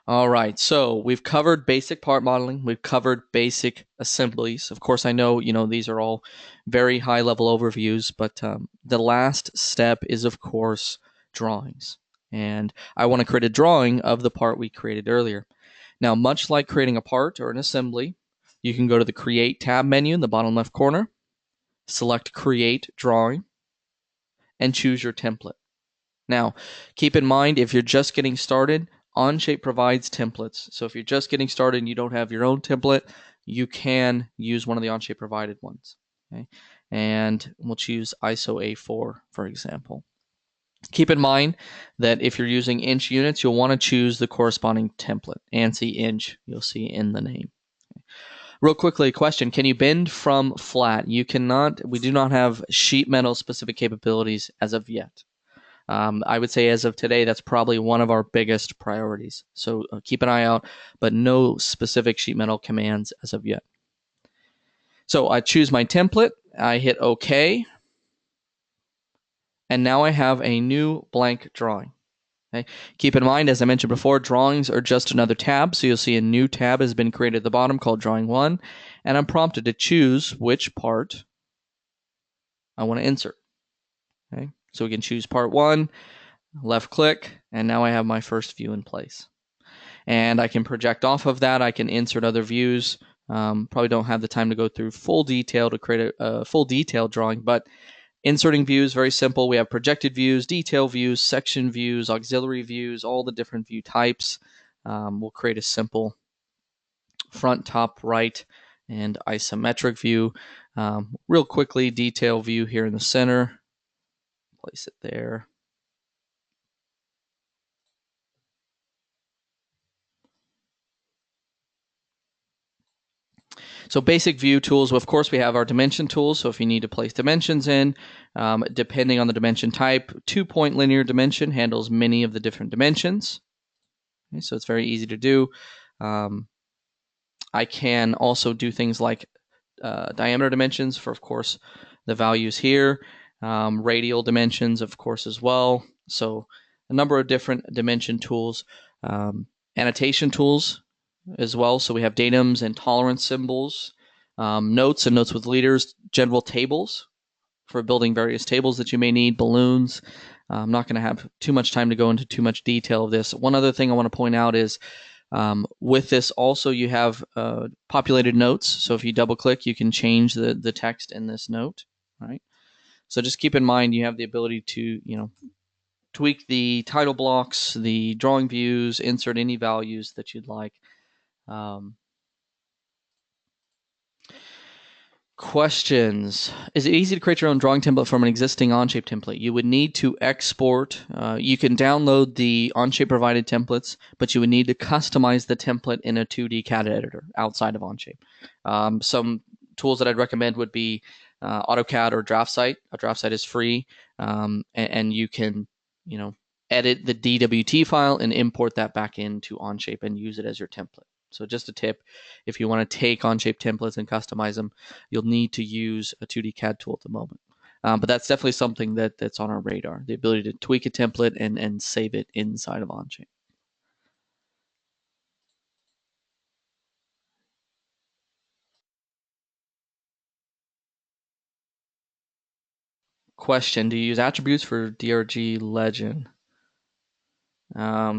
All right, so we've covered basic part modeling. We've covered basic assemblies. Of course, I know these are all very high-level overviews, but the last step is, of course, drawings. And I want to create a drawing of the part we created earlier. Now, much like creating a part or an assembly, you can go to the Create tab menu in the bottom left corner, select Create Drawing, and choose your template. Now, keep in mind, if you're just getting started, Onshape provides templates. So if you're just getting started and you don't have your own template, you can use one of the Onshape provided ones. Okay? And we'll choose ISO A4, for example. Keep in mind that if you're using inch units, you'll want to choose the corresponding template. ANSI inch, you'll see in the name. Real quickly, question, can you bend from flat? You cannot. We do not have sheet metal specific capabilities as of yet. I would say as of today, that's probably one of our biggest priorities. So keep an eye out, but no specific sheet metal commands as of yet. So I choose my template, I hit OK, and now I have a new blank drawing. Okay. Keep in mind, as I mentioned before, drawings are just another tab. So you'll see a new tab has been created at the bottom called Drawing 1, and I'm prompted to choose which part I want to insert. Okay. So we can choose part 1, left click, and now I have my first view in place. And I can project off of that. I can insert other views. Probably don't have the time to go through full detail to create a full detailed drawing, but inserting views, very simple. We have projected views, detail views, section views, auxiliary views, all the different view types. We'll create a simple front, top, right, and isometric view. Real quickly, detail view here in the center. Place it there. So basic view tools, of course, we have our dimension tools. So if you need to place dimensions in, depending on the dimension type, 2-point linear dimension handles many of the different dimensions. Okay, so it's very easy to do. I can also do things like diameter dimensions for, of course, the values here. Radial dimensions, of course, as well. So a number of different dimension tools. Annotation tools as well. So we have datums and tolerance symbols, notes and notes with leaders, general tables for building various tables that you may need, balloons. I'm not going to have too much time to go into too much detail of this. One other thing I want to point out is with this also you have populated notes. So if you double click, you can change the text in this note. Right. So just keep in mind you have the ability to tweak the title blocks, the drawing views, insert any values that you'd like. Questions. Is it easy to create your own drawing template from an existing Onshape template? You would need to export. You can download the Onshape provided templates, but you would need to customize the template in a 2D CAD editor outside of Onshape. Some tools that I'd recommend would be AutoCAD or DraftSite. A DraftSite is free, and you can, edit the DWT file and import that back into Onshape and use it as your template. So just a tip, if you want to take Onshape templates and customize them, you'll need to use a 2D CAD tool at the moment. But that's definitely something that's on our radar, the ability to tweak a template and save it inside of Onshape. Question, do you use attributes for DRG Legend?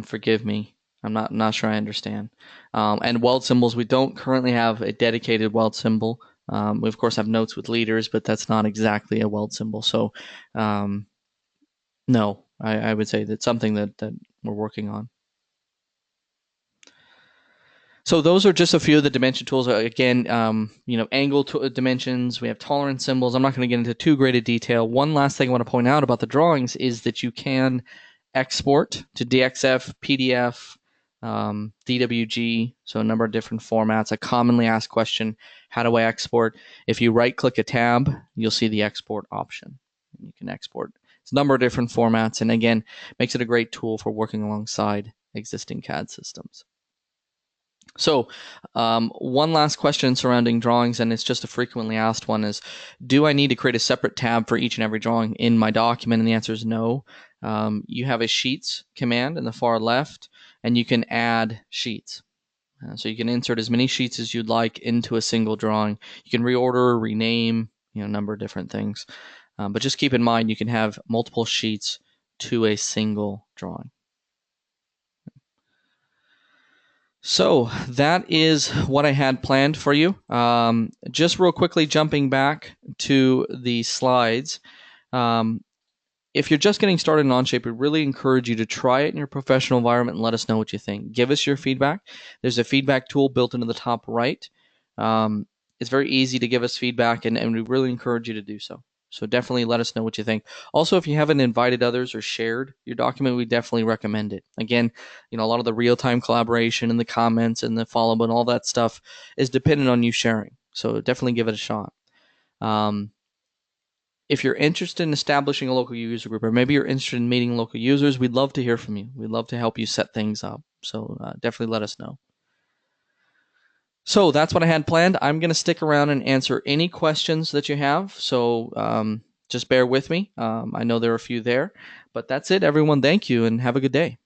Forgive me. I'm not sure I understand. And weld symbols, we don't currently have a dedicated weld symbol. We of course have notes with leaders, but that's not exactly a weld symbol. So no, I would say that's something that we're working on. So those are just a few of the dimension tools. Again, angle dimensions. We have tolerance symbols. I'm not going to get into too great a detail. One last thing I want to point out about the drawings is that you can export to DXF, PDF, DWG, so a number of different formats. A commonly asked question, how do I export? If you right-click a tab, you'll see the export option. You can export. It's a number of different formats, and again, makes it a great tool for working alongside existing CAD systems. So one last question surrounding drawings, and it's just a frequently asked one, is do I need to create a separate tab for each and every drawing in my document? And the answer is no. You have a Sheets command in the far left, and you can add sheets. So you can insert as many sheets as you'd like into a single drawing. You can reorder, rename, a number of different things. But just keep in mind you can have multiple sheets to a single drawing. So that is what I had planned for you. Just real quickly jumping back to the slides. If you're just getting started in Onshape, we really encourage you to try it in your professional environment and let us know what you think. Give us your feedback. There's a feedback tool built into the top right. It's very easy to give us feedback, and we really encourage you to do so. So definitely let us know what you think. Also, if you haven't invited others or shared your document, we definitely recommend it. Again, a lot of the real-time collaboration and the comments and the follow-up and all that stuff is dependent on you sharing. So definitely give it a shot. If you're interested in establishing a local user group, or maybe you're interested in meeting local users, we'd love to hear from you. We'd love to help you set things up. So definitely let us know. So that's what I had planned. I'm going to stick around and answer any questions that you have. So just bear with me. I know there are a few there, but that's it, everyone. Thank you and have a good day.